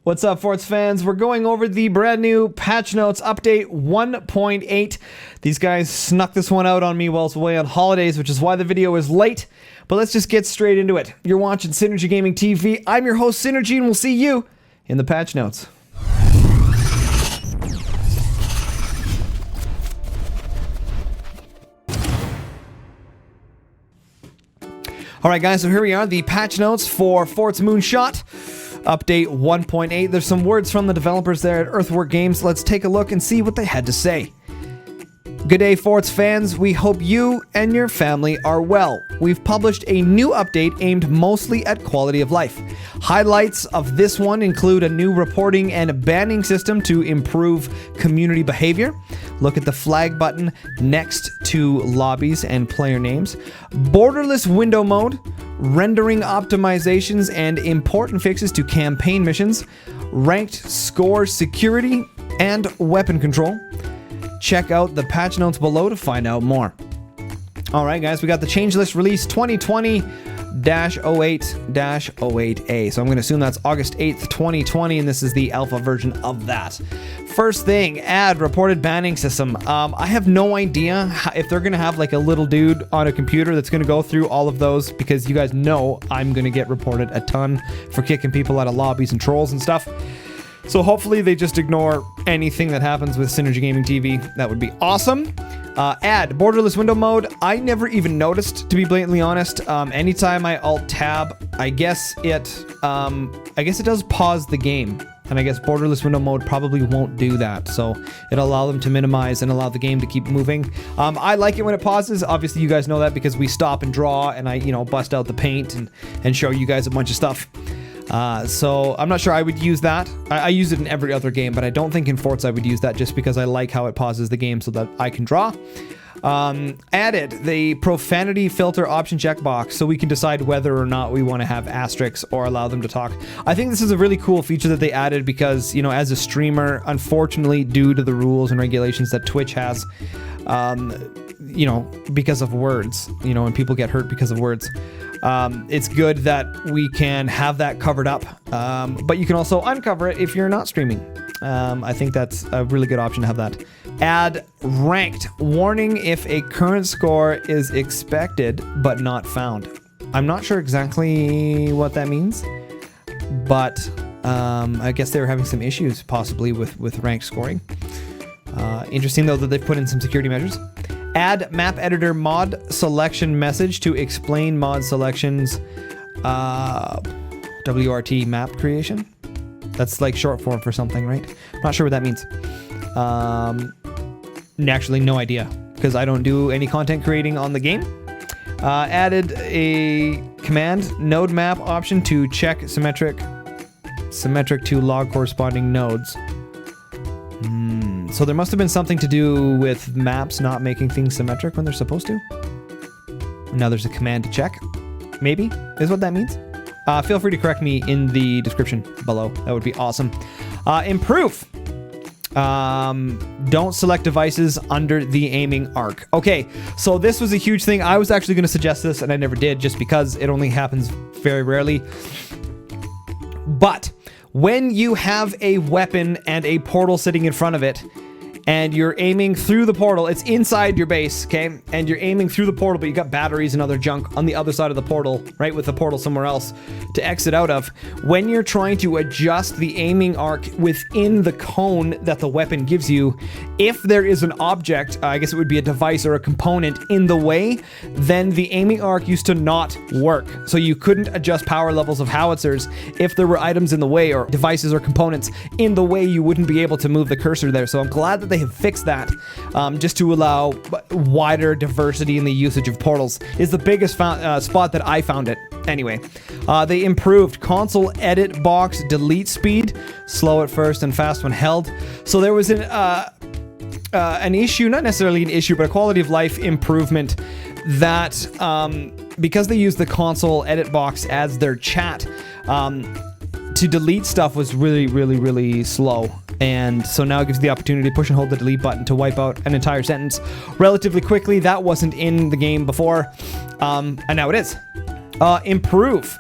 What's up, Forts fans? We're going over the brand new patch notes update 1.8. These guys snuck this one out on me while I was away on holidays, which is why the video is late. But let's just get straight into it. You're watching Synergy Gaming TV. I'm your host, Synergy, and we'll see you in the patch notes. Alright guys, so here we are, the patch notes for Forts Moonshot. Update 1.8. There's some words from the developers there at Earthwork Games. Let's take a look and see what they had to say. Good day, Forts fans. We hope you and your family are well. We've published a new update aimed mostly at quality of life. Highlights of this one include a new reporting and banning system to improve community behavior. Look at the flag button next to lobbies and player names. Borderless window mode, rendering optimizations and important fixes to campaign missions, ranked score security, and weapon control. Check out the patch notes below to find out more. Alright guys, we got the change list release 2020-08-08A. So I'm going to assume that's August 8th, 2020, and this is the alpha version of that. First thing, add reported banning system. I have no idea if they're going to have like a little dude on a computer that's going to go through all of those, because you guys know I'm going to get reported a ton for kicking people out of lobbies and trolls and stuff. So hopefully they just ignore anything that happens with Synergy Gaming TV. That would be awesome. Add borderless window mode. I never even noticed, to be blatantly honest. Anytime I alt tab, I guess it does pause the game. And I guess borderless window mode probably won't do that. So it'll allow them to minimize and allow the game to keep moving. I like it when it pauses. Obviously you guys know that because we stop and draw and I, bust out the paint and show you guys a bunch of stuff. So I'm not sure I would use that. I use it in every other game, but I don't think in Forts I would use that just because I like how it pauses the game so that I can draw. Added the Profanity Filter option checkbox so we can decide whether or not we want to have asterisks or allow them to talk. I think this is a really cool feature that they added because, as a streamer, unfortunately, due to the rules and regulations that Twitch has, because of words, and people get hurt because of words. It's good that we can have that covered up, but you can also uncover it if you're not streaming. I think that's a really good option to have that. Add ranked warning if a current score is expected but not found. I'm not sure exactly what that means, but I guess they were having some issues possibly with ranked scoring. Interesting though that they put in some security measures. Add map editor mod selection message to explain mod selections. WRT map creation. That's like short form for something, right? Not sure what that means. Actually, no idea because I don't do any content creating on the game. Added a command node map option to check symmetric to log corresponding nodes. So there must have been something to do with maps not making things symmetric when they're supposed to. Now there's a command to check. Maybe is what that means. Feel free to correct me in the description below. That would be awesome. Improve. Don't select devices under the aiming arc. Okay, so this was a huge thing. I was actually going to suggest this and I never did just because it only happens very rarely. But when you have a weapon and a portal sitting in front of it, and you're aiming through the portal, it's inside your base, okay? And you're aiming through the portal, but you got batteries and other junk on the other side of the portal, right? With the portal somewhere else to exit out of. When you're trying to adjust the aiming arc within the cone that the weapon gives you, if there is an object, I guess it would be a device or a component in the way, then the aiming arc used to not work. So you couldn't adjust power levels of howitzers if there were items in the way or devices or components in the way. You wouldn't be able to move the cursor there. So I'm glad that they have fixed that, just to allow wider diversity in the usage of portals. Is the biggest spot that I found it. Anyway, they improved console edit box delete speed, slow at first and fast when held. So there was an issue, not necessarily an issue, but a quality of life improvement that because they used the console edit box as their chat, to delete stuff was really slow. And so now it gives you the opportunity to push and hold the delete button to wipe out an entire sentence relatively quickly. That wasn't in the game before, and now it is. Improve.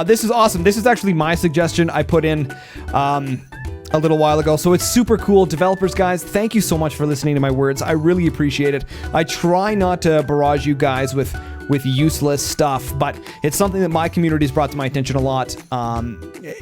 This is awesome. This is actually my suggestion I put in a little while ago, so it's super cool. Developers, guys, thank you so much for listening to my words. I really appreciate it. I try not to barrage you guys with useless stuff, but it's something that my community's brought to my attention a lot.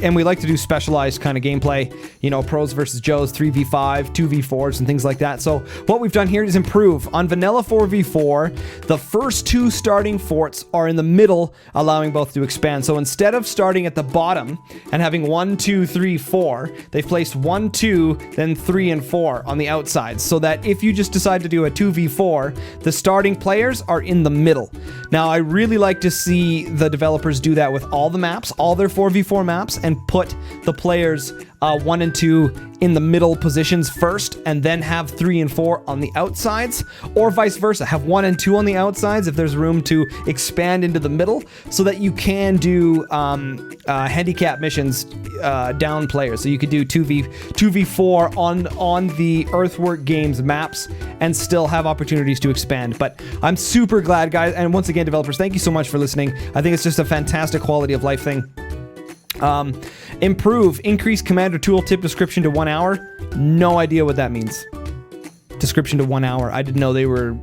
And we like to do specialized kind of gameplay, you know, pros versus Joes, 3v5, 2v4s, and things like that. So what we've done here is improve. On vanilla 4v4, the first 2 starting forts are in the middle, allowing both to expand. So instead of starting at the bottom and having 1, 2, 3, 4, they've placed 1, 2, then 3 and 4 on the outside, so that if you just decide to do a 2v4, the starting players are in the middle. Now, I really like to see the developers do that with all the maps, all their 4v4 maps, and put the players 1 and 2 in the middle positions first, and then have 3 and 4 on the outsides, or vice versa. Have 1 and 2 on the outsides if there's room to expand into the middle, so that you can do handicap missions down players. So you could do 2v4 on the Earthwork Games maps and still have opportunities to expand. But I'm super glad, guys, and once again, developers, thank you so much for listening. I think it's just a fantastic quality of life thing. Improve, increase commander tooltip description to 1 hour. No idea what that means. Description to 1 hour. I didn't know they were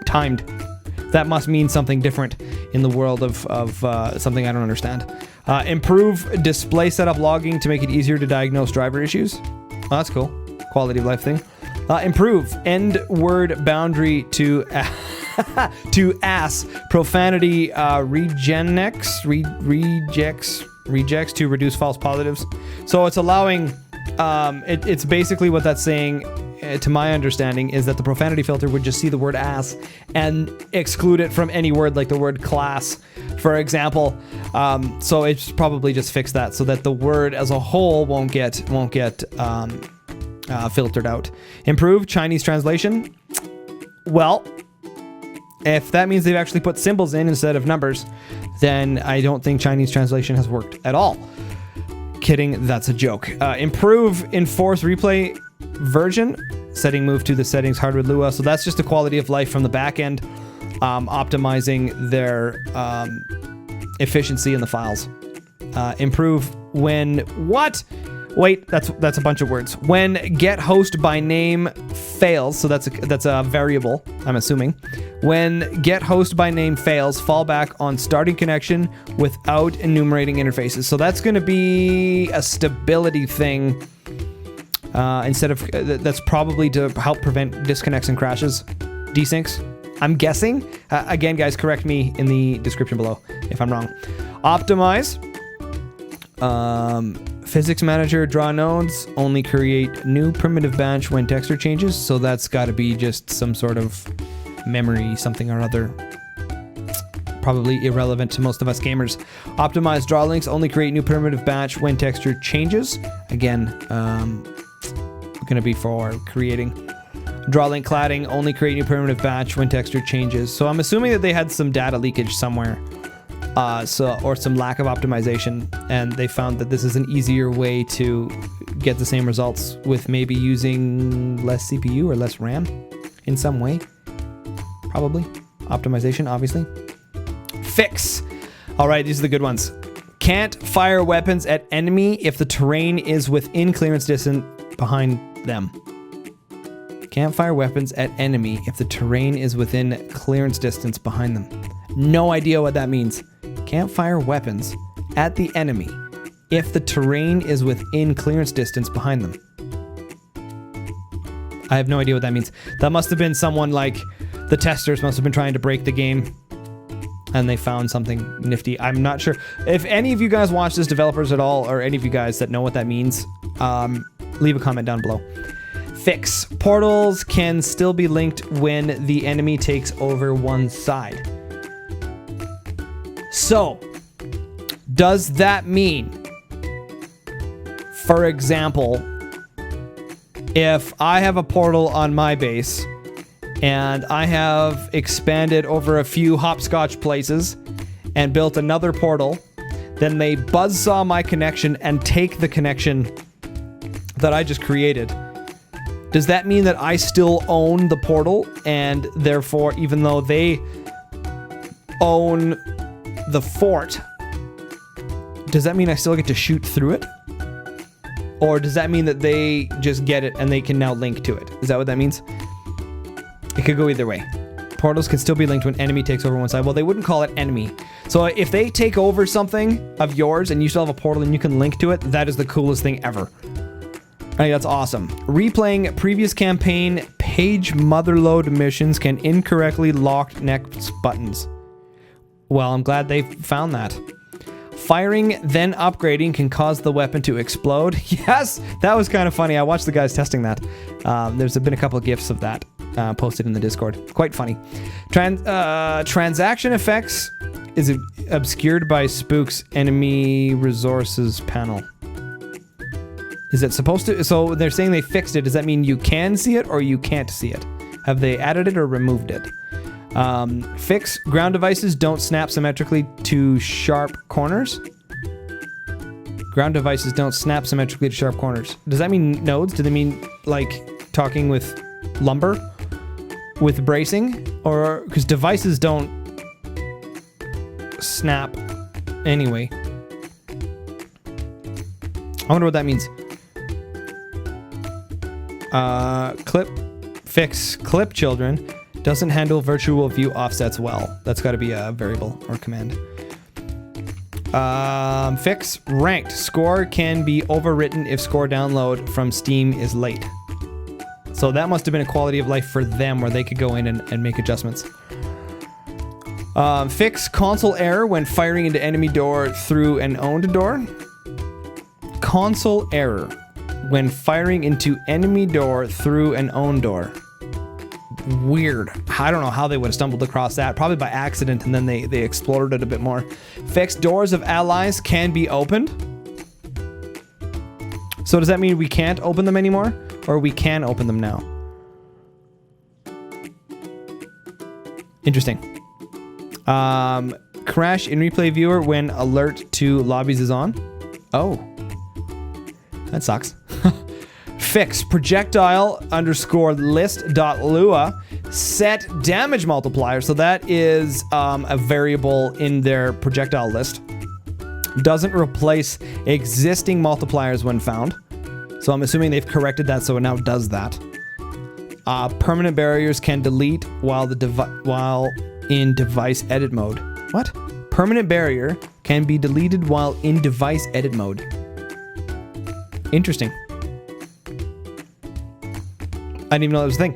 timed. That must mean something different in the world of something I don't understand. Improve display setup logging to make it easier to diagnose driver issues. Oh, that's cool. Quality of life thing. Improve end word boundary to to ass. Profanity rejects to reduce false positives. So it's allowing, it's basically what that's saying, to my understanding, is that the profanity filter would just see the word ass and exclude it from any word, like the word class, for example. So it's probably just fixed that so that the word as a whole won't get filtered out. Improve Chinese translation. Well, if that means they've actually put symbols in instead of numbers, then I don't think Chinese translation has worked at all. Kidding, that's a joke. Improve enforce replay version. Setting move to the settings hardware Lua. So that's just the quality of life from the back end, optimizing their efficiency in the files. Improve when what? Wait, that's a bunch of words. When get host by name fails, so that's a variable, I'm assuming. When get host by name fails, fall back on starting connection without enumerating interfaces. So that's going to be a stability thing instead of that's probably to help prevent disconnects and crashes, desyncs. I'm guessing. Again, guys, correct me in the description below if I'm wrong. Optimize. Physics manager, draw nodes, only create new primitive batch when texture changes. So that's got to be just some sort of memory, something or other. Probably irrelevant to most of us gamers. Optimize draw links, only create new primitive batch when texture changes. Again, going to be for creating. Draw link cladding, only create new primitive batch when texture changes. So I'm assuming that they had some data leakage somewhere. Or some lack of optimization, and they found that this is an easier way to get the same results with maybe using less CPU or less RAM in some way. Probably. Optimization, obviously. Fix. All right, these are the good ones. Can't fire weapons at enemy if the terrain is within clearance distance behind them. Can't fire weapons at enemy if the terrain is within clearance distance behind them. No idea what that means. Can't fire weapons at the enemy if the terrain is within clearance distance behind them. I have no idea what that means. That must have been someone like the testers must have been trying to break the game and they found something nifty. I'm not sure. If any of you guys watch this, developers at all, or any of you guys that know what that means, leave a comment down below. Fix. Portals can still be linked when the enemy takes over one side. So, does that mean, for example, if I have a portal on my base and I have expanded over a few hopscotch places and built another portal, then they buzzsaw my connection and take the connection that I just created, does that mean that I still own the portal, and therefore, even though they own the fort, does that mean I still get to shoot through it? Or does that mean that they just get it and they can now link to it? Is that what that means? It could go either way. Portals can still be linked when enemy takes over one side. Well, they wouldn't call it enemy. So if they take over something of yours and you still have a portal and you can link to it, that is the coolest thing ever. I think that's awesome. Replaying previous campaign page motherload missions can incorrectly lock next buttons. Well, I'm glad they found that. Firing, then upgrading can cause the weapon to explode. Yes, that was kind of funny. I watched the guys testing that. There's been a couple of GIFs of that posted in the Discord. Quite funny. Transaction effects is obscured by Spook's enemy resources panel. Is it supposed to? So they're saying they fixed it. Does that mean you can see it or you can't see it? Have they added it or removed it? Fix, ground devices don't snap symmetrically to sharp corners. Ground devices don't snap symmetrically to sharp corners. Does that mean nodes? Do they mean like talking with lumber? With bracing? Or, because devices don't snap anyway. I wonder what that means. Fix, clip children doesn't handle virtual view offsets well. That's got to be a variable or command. Fix, ranked. Score can be overwritten if score download from Steam is late. So that must have been a quality of life for them where they could go in and make adjustments. Fix, console error when firing into enemy door through an owned door. Console error when firing into enemy door through an owned door. Weird. I don't know how they would have stumbled across that. Probably by accident, and then they explored it a bit more. Fix, doors of allies can be opened. So does that mean we can't open them anymore? Or we can open them now? Interesting. Crash in replay viewer when alert to lobbies is on. Oh. That sucks. Fix, projectile _list.lua set damage multiplier. So that is a variable in their projectile list. Doesn't replace existing multipliers when found. So I'm assuming they've corrected that, so it now does that. Permanent barriers can delete while in device edit mode. What? Permanent barrier can be deleted while in device edit mode. Interesting. I didn't even know that was a thing.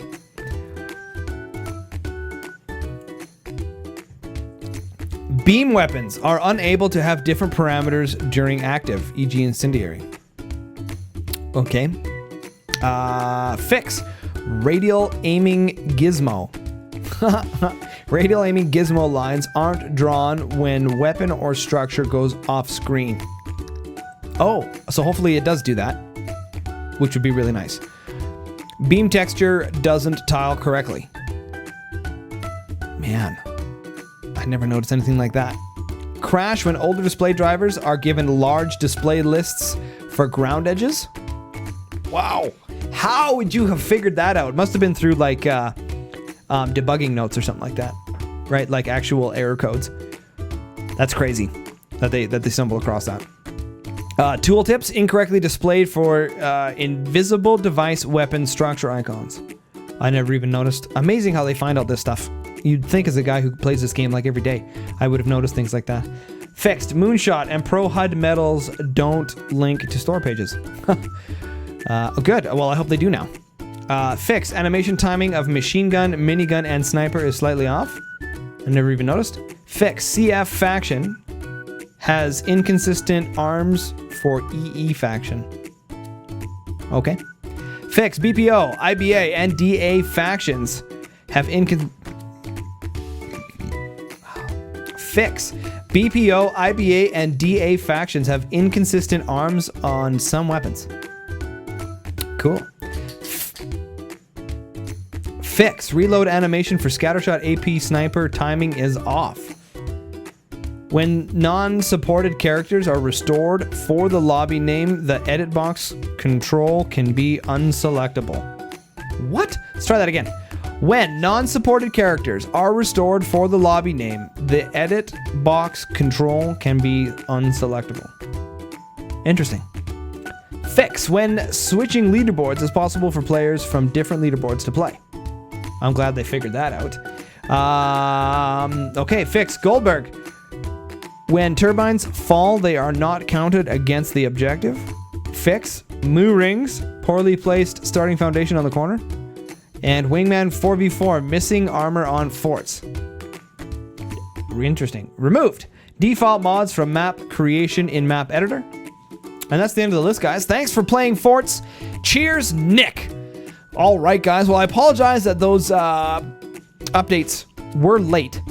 Beam weapons are unable to have different parameters during active, e.g. incendiary. Okay. Fix. Radial aiming gizmo. Radial aiming gizmo lines aren't drawn when weapon or structure goes off screen. Oh, so hopefully it does do that, which would be really nice. Beam texture doesn't tile correctly. Man, I never noticed anything like that. Crash when older display drivers are given large display lists for ground edges. Wow. How would you have figured that out? It must have been through like debugging notes or something like that, right? Like actual error codes. That's crazy that they stumble across that. Tooltips incorrectly displayed for invisible device weapon structure icons. I never even noticed. Amazing how they find out this stuff. You'd think as a guy who plays this game like every day, I would have noticed things like that. Fixed. Moonshot and Pro HUD medals don't link to store pages. Good. Well, I hope they do now. Fixed. Animation timing of machine gun, minigun, and sniper is slightly off. I never even noticed. Fixed. CF faction has inconsistent arms for EE faction. Okay. Fix. BPO, IBA, and DA factions have Fix. BPO, IBA, and DA factions have inconsistent arms on some weapons. Cool. Fix. Reload animation for scattershot AP sniper timing is off. When non-supported characters are restored for the lobby name, the edit box control can be unselectable. What? Let's try that again. When non-supported characters are restored for the lobby name, the edit box control can be unselectable. Interesting. Fix. When switching leaderboards, it's possible for players from different leaderboards to play. I'm glad they figured that out. Okay, fix. Goldberg. When turbines fall, they are not counted against the objective. Fix. Moo rings. Poorly placed starting foundation on the corner. And Wingman 4v4, missing armor on forts. Interesting. Removed. Default mods from map creation in map editor. And that's the end of the list, guys. Thanks for playing Forts. Cheers, Nick. All right, guys. Well, I apologize that those updates were late.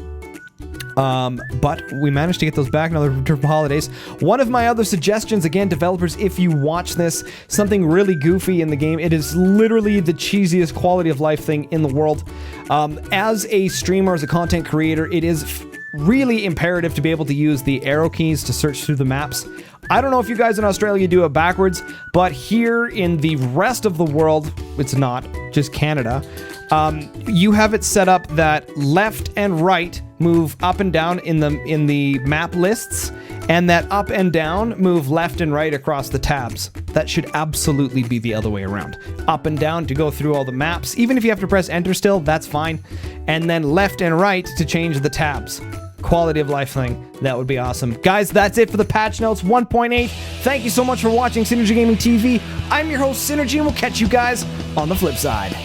But we managed to get those back in the return holidays. One of my other suggestions, again, developers, if you watch this, something really goofy in the game. It is literally the cheesiest quality of life thing in the world. As a streamer, as a content creator, it is really imperative to be able to use the arrow keys to search through the maps. I don't know if you guys in Australia do it backwards, but here in the rest of the world, it's not, just Canada. You have it set up that left and right move up and down in the map lists, and that up and down move left and right across the tabs. That should absolutely be the other way around. Up and down to go through all the maps. Even if you have to press enter still, that's fine. And then left and right to change the tabs. Quality of life thing. That would be awesome. Guys, that's it for the patch notes 1.8. Thank you so much for watching Synergy Gaming TV. I'm your host, Synergy, and we'll catch you guys on the flip side.